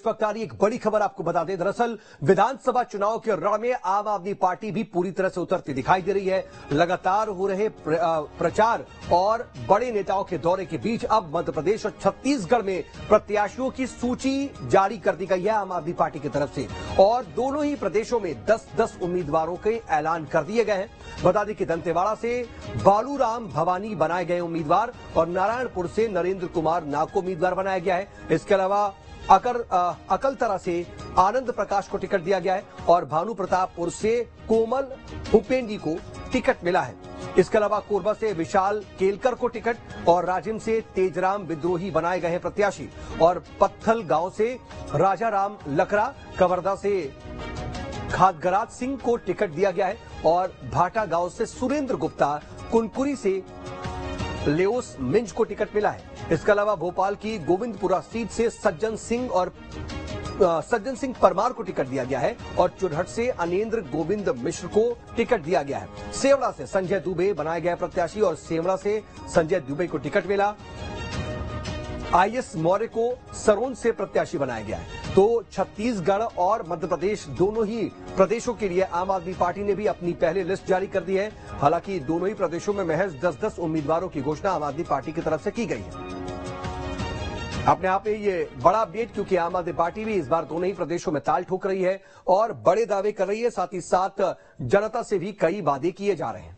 वक्त आ रही एक बड़ी खबर आपको बता दें। दरअसल विधानसभा चुनाव के रण में आम आदमी पार्टी भी पूरी तरह से उतरती दिखाई दे रही है। लगातार हो रहे प्रचार और बड़े नेताओं के दौरे के बीच अब मध्य प्रदेश और छत्तीसगढ़ में प्रत्याशियों की सूची जारी कर दी गई है आम आदमी पार्टी की तरफ से, और दोनों ही प्रदेशों में 10-10 उम्मीदवारों के ऐलान कर दिए गए हैं। बता दें कि दंतेवाड़ा से बालूराम भवानी बनाए गए उम्मीदवार और नारायणपुर से नरेंद्र कुमार नाग को उम्मीदवार बनाया गया है। इसके अलावा अकलतरा से आनंद प्रकाश को टिकट दिया गया है और भानु प्रतापपुर से कोमल हुपेंडी को टिकट मिला है। इसके अलावा कोरबा से विशाल केलकर को टिकट और राजिम से तेजराम विद्रोही बनाए गए हैं प्रत्याशी, और पत्थल गांव से राजाराम लकड़ा, कवर्धा से खादगराज सिंह को टिकट दिया गया है और भाटा गांव से सुरेंद्र गुप्ता, कुनकुरी से लेओस मिंज को टिकट मिला है। इसके अलावा भोपाल की गोविंदपुरा सीट से सज्जन सिंह परमार को टिकट दिया गया है और चुरहट से अनेंद्र गोविंद मिश्र को टिकट दिया गया है। सेवड़ा से संजय दुबे बनाए गए प्रत्याशी और सेवड़ा से संजय दुबे को टिकट मिला। आईएस मौर्य को सरोन से प्रत्याशी बनाया गया है। तो छत्तीसगढ़ और मध्य प्रदेश दोनों ही प्रदेशों के लिए आम आदमी पार्टी ने भी अपनी पहली लिस्ट जारी कर दी है। हालांकि दोनों ही प्रदेशों में महज 10-10 उम्मीदवारों की घोषणा आम आदमी पार्टी की तरफ से की गई है। अपने आप में ये बड़ा अपडेट, क्योंकि आम आदमी पार्टी भी इस बार दोनों ही प्रदेशों में ताल ठोक रही है और बड़े दावे कर रही है, साथ ही साथ जनता से भी कई वादे किए जा रहे हैं।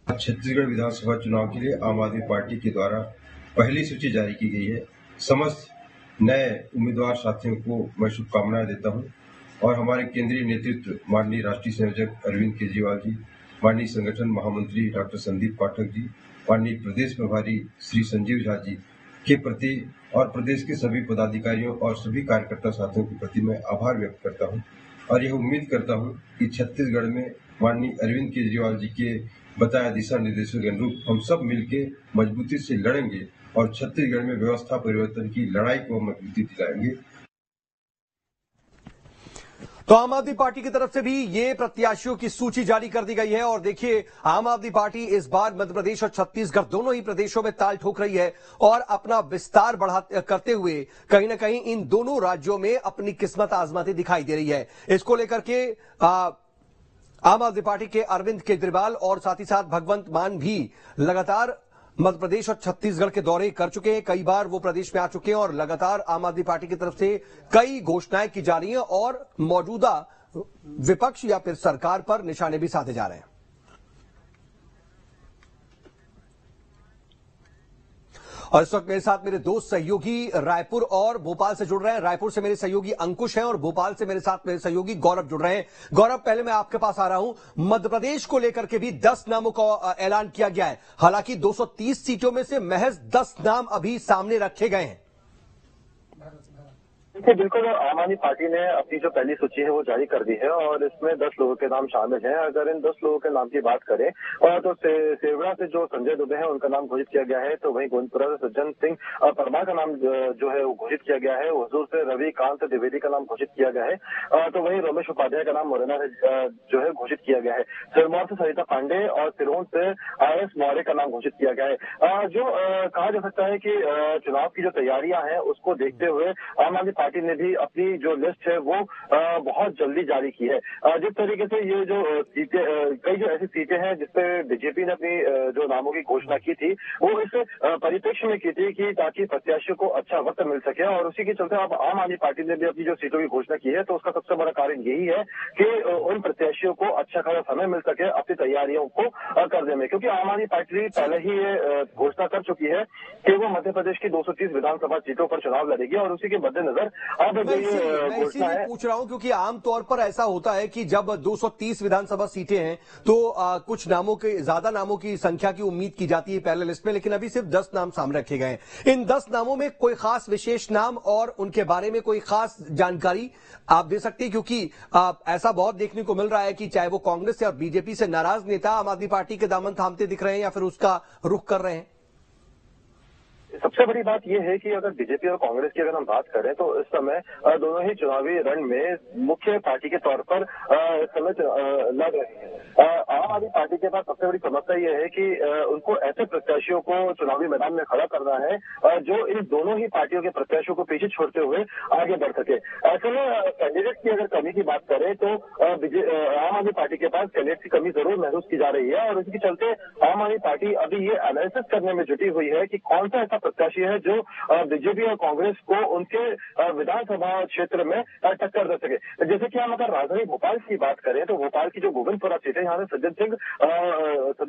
छत्तीसगढ़ विधानसभा चुनाव के लिए आम आदमी पार्टी के द्वारा पहली सूची जारी की गई है। समस्त नए उम्मीदवार साथियों को मैं शुभकामनाएं देता हूं और हमारे केंद्रीय नेतृत्व माननीय राष्ट्रीय संयोजक अरविंद केजरीवाल जी, माननीय संगठन महामंत्री डॉक्टर संदीप पाठक जी, माननीय प्रदेश प्रभारी श्री संजीव झा जी के प्रति और प्रदेश के सभी पदाधिकारियों और सभी कार्यकर्ता साथियों के प्रति मैं आभार व्यक्त करता हूं और यह उम्मीद करता हूं कि छत्तीसगढ़ में माननीय अरविंद केजरीवाल जी के बताया दिशा निर्देशों के अनुरूप हम सब मिलकर मजबूती से लड़ेंगे और छत्तीसगढ़ में व्यवस्था परिवर्तन की लड़ाई को मजबूती दिलाएंगे। तो आम आदमी पार्टी की तरफ से भी ये प्रत्याशियों की सूची जारी कर दी गई है और देखिए आम आदमी पार्टी इस बार मध्य प्रदेश और छत्तीसगढ़ दोनों ही प्रदेशों में ताल ठोक रही है और अपना विस्तार करते हुए कहीं ना कहीं इन दोनों राज्यों में अपनी किस्मत आजमाती दिखाई दे रही है। इसको लेकर के आम आदमी पार्टी के अरविंद केजरीवाल और साथ ही साथ भगवंत मान भी लगातार मध्य प्रदेश और छत्तीसगढ़ के दौरे कर चुके हैं। कई बार वो प्रदेश में आ चुके हैं और लगातार आम आदमी पार्टी की तरफ से कई घोषणाएं की जा रही हैं और मौजूदा विपक्ष या फिर सरकार पर निशाने भी साधे जा रहे हैं। और इस वक्त मेरे साथ मेरे दो सहयोगी रायपुर और भोपाल से जुड़ रहे हैं। रायपुर से मेरे सहयोगी अंकुश हैं और भोपाल से मेरे साथ मेरे सहयोगी गौरव जुड़ रहे हैं। गौरव, पहले मैं आपके पास आ रहा हूं। मध्य प्रदेश को लेकर के भी 10 नामों का ऐलान किया गया है। हालांकि 230 सीटों में से महज 10 नाम अभी सामने रखे गए हैं। देखिए, बिल्कुल आम आदमी पार्टी ने अपनी जो पहली सूची है वो जारी कर दी है और इसमें 10 लोगों के नाम शामिल हैं। अगर इन 10 लोगों के नाम की बात करें और तो सेवड़ा से जो संजय दुबे हैं उनका नाम घोषित किया गया है, तो वहीं गोविंदपुरा से सज्जन सिंह परमार का नाम जो है वो घोषित किया गया है। हुजूर से रविकांत द्विवेदी का नाम घोषित किया गया है, तो वहीं रमेश उपाध्याय का नाम मुरैना से जो है घोषित किया गया है। सिरमौर से सरिता पांडे और सिरोन से आईएस मौर्य का नाम घोषित किया गया है। जो कहा जा सकता है कि चुनाव की जो तैयारियां हैं उसको देखते हुए आम आदमी पार्टी ने भी अपनी जो लिस्ट है वो बहुत जल्दी जारी की है। जिस तरीके से ये जो सीटें, कई जो ऐसी सीटें हैं जिसपे बीजेपी ने अपनी जो नामों की घोषणा की थी वो इस परिप्रेक्ष्य में की थी कि ताकि प्रत्याशियों को अच्छा वक्त मिल सके, और उसी के चलते अब आम आदमी पार्टी ने भी अपनी जो सीटों की घोषणा की है, तो उसका सबसे बड़ा कारण यही है कि उन प्रत्याशियों को अच्छा खासा समय मिल सके अपनी तैयारियों को करने में, क्योंकि आम आदमी पार्टी पहले ही ये घोषणा कर चुकी है कि वो मध्य प्रदेश की 230 विधानसभा सीटों पर चुनाव लड़ेगी और उसी के मद्देनजर मैं इसीलिए पूछ रहा हूं क्योंकि आमतौर पर ऐसा होता है कि जब 230 विधानसभा सीटें हैं तो कुछ नामों के ज्यादा नामों की संख्या की उम्मीद की जाती है पहले लिस्ट में, लेकिन अभी सिर्फ 10 नाम सामने रखे गए हैं। इन 10 नामों में कोई खास विशेष नाम और उनके बारे में कोई खास जानकारी आप दे सकते हैं, क्योंकि ऐसा बहुत देखने को मिल रहा है कि चाहे वो कांग्रेस और बीजेपी से नाराज नेता आम आदमी पार्टी के दामन थामते दिख रहे हैं या फिर उसका रुख कर रहे हैं। सबसे बड़ी बात यह है कि अगर बीजेपी और कांग्रेस की अगर हम बात करें तो इस समय दोनों ही चुनावी रण में मुख्य पार्टी के तौर पर इस समय लड़ रहे हैं। आम आदमी पार्टी के पास सबसे बड़ी समस्या यह है कि उनको ऐसे प्रत्याशियों को चुनावी मैदान में खड़ा करना है जो इन दोनों ही पार्टियों के प्रत्याशियों को पीछे छोड़ते हुए आगे बढ़ सके। ऐसे में कैंडिडेट की अगर कमी की बात करें तो आम आदमी पार्टी के पास कैंडिडेट की कमी जरूर महसूस की जा रही है और इसके चलते आम आदमी पार्टी अभी ये एनालिसिस करने में जुटी हुई है कि कौन सा ऐसा प्रत्याशी है जो बीजेपी और कांग्रेस को उनके विधानसभा क्षेत्र में टक्कर दे सके। जैसे कि हम अगर राजधानी भोपाल की बात करें तो भोपाल की जो गोविंदपुरा सीट है, यहाँ से सज्जन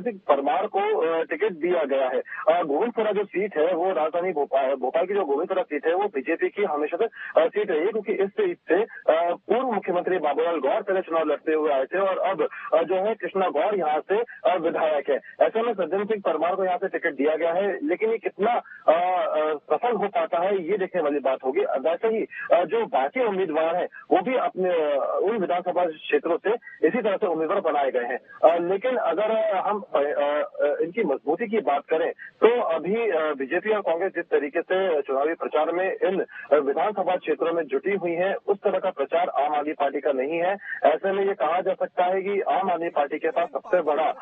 सिंह परमार को टिकट दिया गया है। गोविंदपुरा जो सीट है वो राजधानी भोपाल की जो गोविंदपुरा सीट है वो बीजेपी की हमेशा तक सीट रही है, क्योंकि इस सीट से पूर्व मुख्यमंत्री बाबूलाल गौर पहले चुनाव लड़ते हुए आए थे और अब जो है कृष्णा गौर यहाँ से विधायक है। ऐसे में सज्जन सिंह परमार को यहाँ से टिकट दिया गया है, लेकिन ये कितना सफल हो पाता है ये देखने वाली बात होगी। वैसे ही जो बाकी उम्मीदवार हैं वो भी अपने उन विधानसभा क्षेत्रों से इसी तरह से उम्मीदवार बनाए गए हैं। लेकिन अगर हम इनकी मजबूती की बात करें तो अभी बीजेपी और कांग्रेस जिस तरीके से चुनावी प्रचार में इन विधानसभा क्षेत्रों में जुटी हुई है उस तरह का प्रचार आम आदमी पार्टी का नहीं है। ऐसे में ये कहा जा सकता है कि आम आदमी पार्टी के पास सबसे बड़ा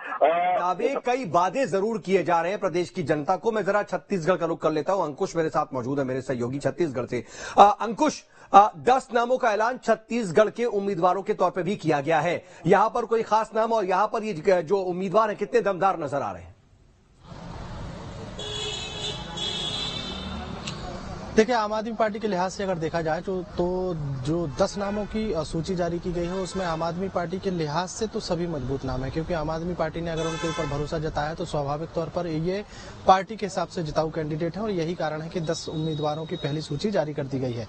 कई वादे जरूर किए जा रहे हैं प्रदेश की जनता को। मैं जरा छत्तीसगढ़ का रुख कर लेता हूं। अंकुश मेरे साथ मौजूद है, मेरे सहयोगी छत्तीसगढ़ से। अंकुश, 10 नामों का ऐलान छत्तीसगढ़ के उम्मीदवारों के तौर पर भी किया गया है। यहां पर कोई खास नाम और यहां पर ये जो उम्मीदवार है कितने दमदार नजर आ रहे हैं? देखिए, आम आदमी पार्टी के लिहाज से अगर देखा जाए तो जो 10 नामों की सूची जारी की गई है उसमें आम आदमी पार्टी के लिहाज से तो सभी मजबूत नाम है, क्योंकि आम आदमी पार्टी ने अगर उनके ऊपर भरोसा जताया तो स्वाभाविक तौर पर ये पार्टी के हिसाब से जिताऊ कैंडिडेट है और यही कारण है कि 10 उम्मीदवारों की पहली सूची जारी कर दी गई है।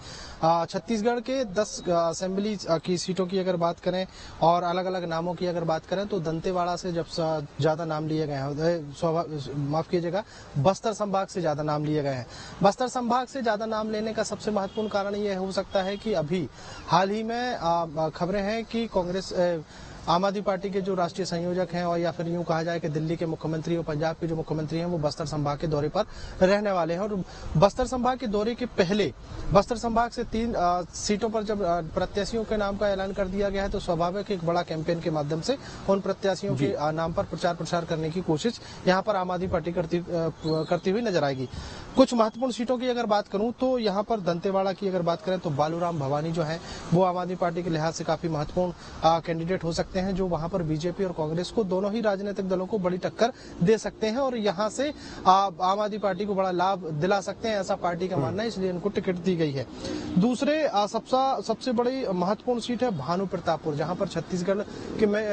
छत्तीसगढ़ के 10 असेंबली की सीटों की अगर बात करें और अलग अलग नामों की अगर बात करें तो दंतेवाड़ा से जब ज्यादा नाम लिए गए हैं, माफ कीजिएगा, बस्तर संभाग से ज्यादा नाम लिए गए हैं। बस्तर संभाग से ज्यादा नाम लेने का सबसे महत्वपूर्ण कारण यह हो सकता है कि अभी हाल ही में खबरें हैं कि कांग्रेस आम आदमी पार्टी के जो राष्ट्रीय संयोजक हैं और या फिर यूं कहा जाए कि दिल्ली के मुख्यमंत्री और पंजाब के जो मुख्यमंत्री हैं वो बस्तर संभाग के दौरे पर रहने वाले हैं और बस्तर संभाग के दौरे के पहले बस्तर संभाग से 3 सीटों पर जब प्रत्याशियों के नाम का ऐलान कर दिया गया है तो स्वाभाविक एक बड़ा कैंपेन के माध्यम से उन प्रत्याशियों के नाम पर प्रचार करने की कोशिश यहाँ पर आम आदमी पार्टी करती हुई नजर आएगी। कुछ महत्वपूर्ण सीटों की अगर बात करूं तो यहाँ पर दंतेवाड़ा की अगर बात करें तो बालूराम भवानी जो है वो आम आदमी पार्टी के लिहाज से काफी महत्वपूर्ण कैंडिडेट हो सकते हैं, जो वहां पर बीजेपी और कांग्रेस को दोनों ही राजनीतिक दलों को बड़ी टक्कर दे सकते हैं और यहां से आम आदमी पार्टी को बड़ा लाभ दिला सकते हैं, ऐसा पार्टी का मानना है, इसलिए इनको टिकट दी गई है। दूसरे सबसे बड़ी महत्वपूर्ण सीट है भानु प्रतापपुर, जहां पर छत्तीसगढ़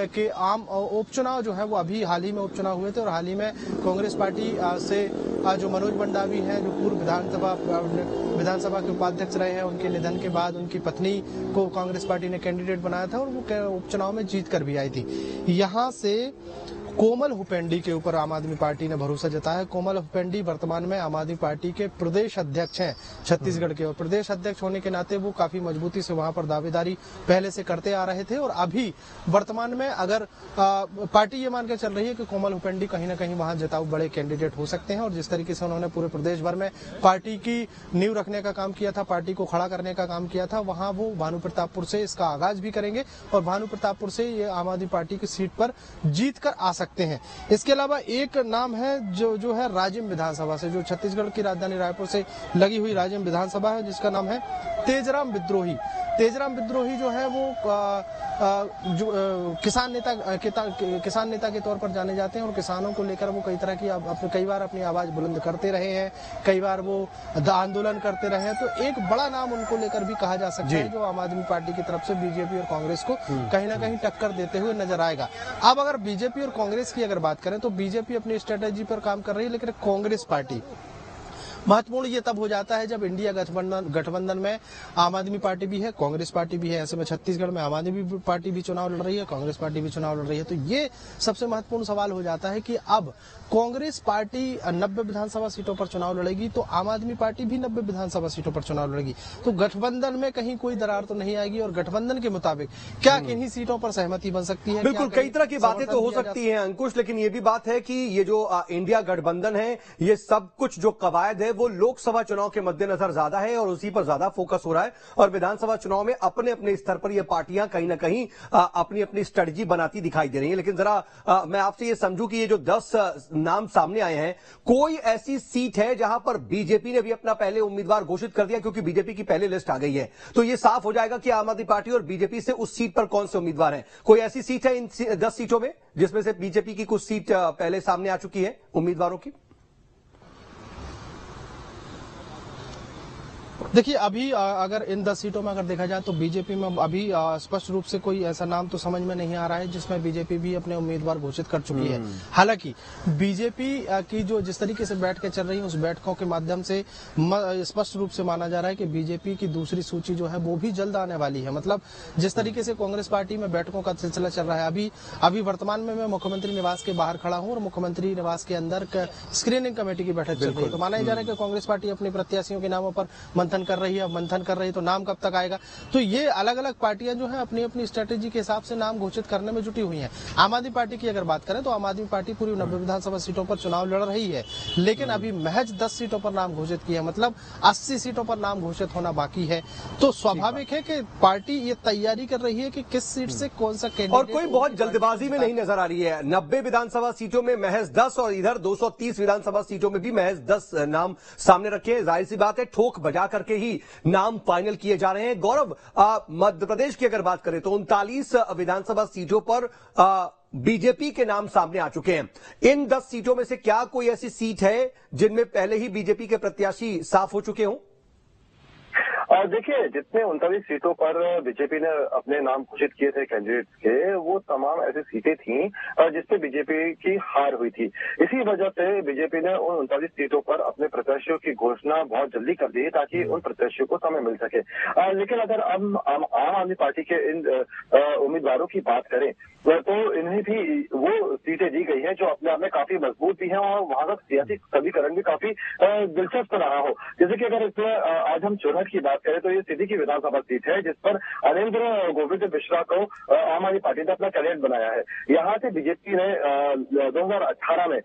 के आम उपचुनाव जो है वो अभी हाल ही में उपचुनाव हुए थे और हाल ही में कांग्रेस पार्टी से जो मनोज मंडावी हैं जो पूर्व विधानसभा के उपाध्यक्ष रहे हैं, उनके निधन के बाद उनकी पत्नी को कांग्रेस पार्टी ने कैंडिडेट बनाया था और वो उपचुनाव में जीत कर भी आई थी। यहाँ से कोमल हुपेंडी के ऊपर आम आदमी पार्टी ने भरोसा जताया है। कोमल हुपेंडी वर्तमान में आम आदमी पार्टी के प्रदेश अध्यक्ष हैं छत्तीसगढ़ के और प्रदेश अध्यक्ष होने के नाते वो काफी मजबूती से वहां पर दावेदारी पहले से करते आ रहे थे और अभी वर्तमान में अगर पार्टी ये मान के चल रही है कि कोमल हुपेंडी कहीं ना कहीं वहां जिताऊ बड़े कैंडिडेट हो सकते हैं और जिस तरीके से उन्होंने पूरे प्रदेश भर में पार्टी की नींव रखने का काम किया था, पार्टी को खड़ा करने का काम किया था, वहां वो भानु प्रतापपुर से इसका आगाज भी करेंगे और भानु प्रतापपुर से ये आम आदमी पार्टी की सीट पर जीत कर आ सकते हैं। इसके अलावा एक नाम है जो है राजिम विधानसभा से, जो छत्तीसगढ़ की राजधानी रायपुर से लगी हुई राजिम विधानसभा है, जिसका नाम है तेजराम विद्रोही। तेजराम विद्रोही जो है वो किसान नेता के तौर पर जाने जाते हैं और किसानों को लेकर वो कई बार अपनी आवाज बुलंद करते रहे हैं, कई बार वो आंदोलन करते रहे हैं, तो एक बड़ा नाम उनको लेकर भी कहा जा सकता है जो आम आदमी पार्टी की तरफ से बीजेपी और कांग्रेस को कहीं ना कहीं टक्कर देते हुए नजर आएगा। अब अगर बीजेपी और कांग्रेस की अगर बात करें तो बीजेपी अपनी स्ट्रेटेजी पर काम कर रही है, लेकिन कांग्रेस पार्टी महत्वपूर्ण ये तब हो जाता है जब इंडिया गठबंधन में आम आदमी पार्टी भी है, कांग्रेस पार्टी भी है। ऐसे में छत्तीसगढ़ में आम आदमी पार्टी भी चुनाव लड़ रही है, कांग्रेस पार्टी भी चुनाव लड़ रही है, तो ये सबसे महत्वपूर्ण सवाल हो जाता है कि अब कांग्रेस पार्टी 90 विधानसभा सीटों पर चुनाव लड़ेगी तो आम आदमी पार्टी भी 90 विधानसभा सीटों पर चुनाव लड़ेगी, तो गठबंधन में कहीं कोई दरार तो नहीं आएगी और गठबंधन के मुताबिक क्या किन्हीं सीटों पर सहमति बन सकती है। बिल्कुल, कई तरह की बातें तो हो सकती हैं अंकुश, लेकिन ये भी बात है कि ये जो इंडिया गठबंधन है ये सब कुछ जो कवायद है वो लोकसभा चुनाव के मद्देनजर ज्यादा है और उसी पर ज्यादा फोकस हो रहा है और विधानसभा चुनाव में अपने अपने स्तर पर ये पार्टियां कहीं ना कहीं अपनी अपनी स्ट्रेटजी बनाती दिखाई दे रही हैं। लेकिन जरा मैं आपसे ये समझूं कि ये जो 10 नाम सामने आए हैं, कोई ऐसी सीट है जहां पर बीजेपी ने भी अपना पहले उम्मीदवार घोषित कर दिया? क्योंकि बीजेपी की पहले लिस्ट आ गई है तो ये साफ हो जाएगा कि आम आदमी पार्टी और बीजेपी से उस सीट पर कौन से उम्मीदवार हैं। कोई ऐसी सीट है इन 10 सीटों में जिसमें से बीजेपी की कुछ सीट पहले सामने आ चुकी है उम्मीदवारों की? देखिए, अभी अगर इन 10 सीटों में अगर देखा जाए तो बीजेपी में अभी स्पष्ट रूप से कोई ऐसा नाम तो समझ में नहीं आ रहा है जिसमें बीजेपी भी अपने उम्मीदवार घोषित कर चुकी है। हालांकि बीजेपी की जो जिस तरीके से बैठकें चल रही हैं उस बैठकों के माध्यम से स्पष्ट रूप से माना जा रहा है कि बीजेपी की दूसरी सूची जो है वो भी जल्द आने वाली है। मतलब जिस तरीके से कांग्रेस पार्टी में बैठकों का सिलसिला चल रहा है, अभी वर्तमान में मैं मुख्यमंत्री निवास के बाहर खड़ा हूं और मुख्यमंत्री निवास के अंदर स्क्रीनिंग कमेटी की बैठक चल रही है। तो माना जा रहा है कि कांग्रेस पार्टी अपने प्रत्याशियों के नामों पर मंथन कर रही है तो नाम कब तक आएगा। तो ये अलग अलग पार्टियां जो है अपनी अपनी स्ट्रेटेजी के हिसाब से नाम घोषित करने में जुटी हुई हैं। आम आदमी पार्टी की अगर बात करें तो आम आदमी पार्टी पूरी 90 विधानसभा सीटों पर चुनाव लड़ रही है, लेकिन अभी महज 10 सीटों पर नाम घोषित किया, मतलब 80 सीटों पर नाम घोषित होना बाकी है। तो स्वाभाविक है कि पार्टी ये तैयारी कर रही है कि किस सीट से कौन सा कैंडिडेट, और कोई बहुत जल्दबाजी में नहीं नजर आ रही है। 90 विधानसभा सीटों में महज 10 और इधर 230 विधानसभा सीटों में भी महज 10 नाम सामने रखे। जाहिर सी बात है ठोक बजा करके ही नाम फाइनल किए जा रहे हैं। गौरव, मध्य प्रदेश की अगर बात करें तो 39 विधानसभा सीटों पर बीजेपी के नाम सामने आ चुके हैं। इन 10 सीटों में से क्या कोई ऐसी सीट है जिनमें पहले ही बीजेपी के प्रत्याशी साफ हो चुके हों? देखिए, जितने 39 सीटों पर बीजेपी ने अपने नाम घोषित किए थे कैंडिडेट्स के, वो तमाम ऐसी सीटें थीं जिसपे बीजेपी की हार हुई थी। इसी वजह से बीजेपी ने उन 39 सीटों पर अपने प्रत्याशियों की घोषणा बहुत जल्दी कर दी ताकि उन प्रत्याशियों को समय मिल सके। लेकिन अगर हम आम आदमी पार्टी के इन उम्मीदवारों की बात करें तो इन्हें भी वो सीटें दी गई हैं जो अपने आप में काफी मजबूत भी हैं और वहां का सियासी समीकरण भी काफी दिलचस्प रहा हो। जैसे कि अगर इसमें आज हम जोरहट की बात करें तो ये सीधी की विधानसभा सीट है जिस पर अनिंद्र गोविंद मिश्रा को आम आदमी पार्टी ने अपना कैंडिडेट बनाया है। यहाँ से बीजेपी ने 2018 में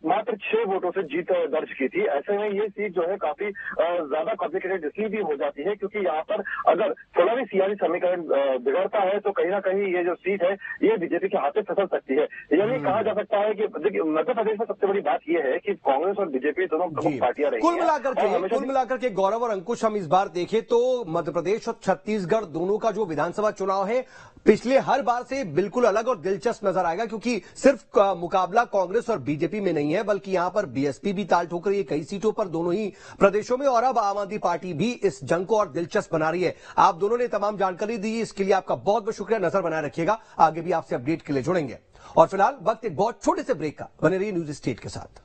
मात्र 6 वोटों से जीत दर्ज की थी। ऐसे में ये सीट जो है काफी ज्यादा कॉम्प्लिकेटेड इसलिए भी हो जाती है क्योंकि यहाँ पर अगर थोड़ा भी सियासी समीकरण बिगड़ता है तो कहीं ना कहीं ये जो सीट है ये बीजेपी के हाथ में फिसल सकती है। यानी कहा जा सकता है कि देखिए, मध्य प्रदेश में सबसे बड़ी बात यह है कि कांग्रेस और बीजेपी दोनों प्रमुख पार्टियां रही हैं। कुल मिलाकर के गौरव और अंकुश, हम इस बार देखें तो मध्य प्रदेश और छत्तीसगढ़ दोनों का जो विधानसभा चुनाव है पिछले हर बार से बिल्कुल अलग और दिलचस्प नजर आएगा, क्योंकि सिर्फ मुकाबला कांग्रेस और बीजेपी में नहीं है बल्कि यहां पर बीएसपी भी ताल ठोक रही है कई सीटों पर दोनों ही प्रदेशों में, और अब आम आदमी पार्टी भी इस जंग को और दिलचस्प बना रही है। आप दोनों ने तमाम जानकारी दी, इसके लिए आपका बहुत बहुत शुक्रिया। नजर बनाए रखिएगा, आगे भी आपसे अपडेट के लिए जुड़ेंगे। और फिलहाल वक्त एक बहुत छोटे से ब्रेक का, बने रहिए न्यूज स्टेट के साथ।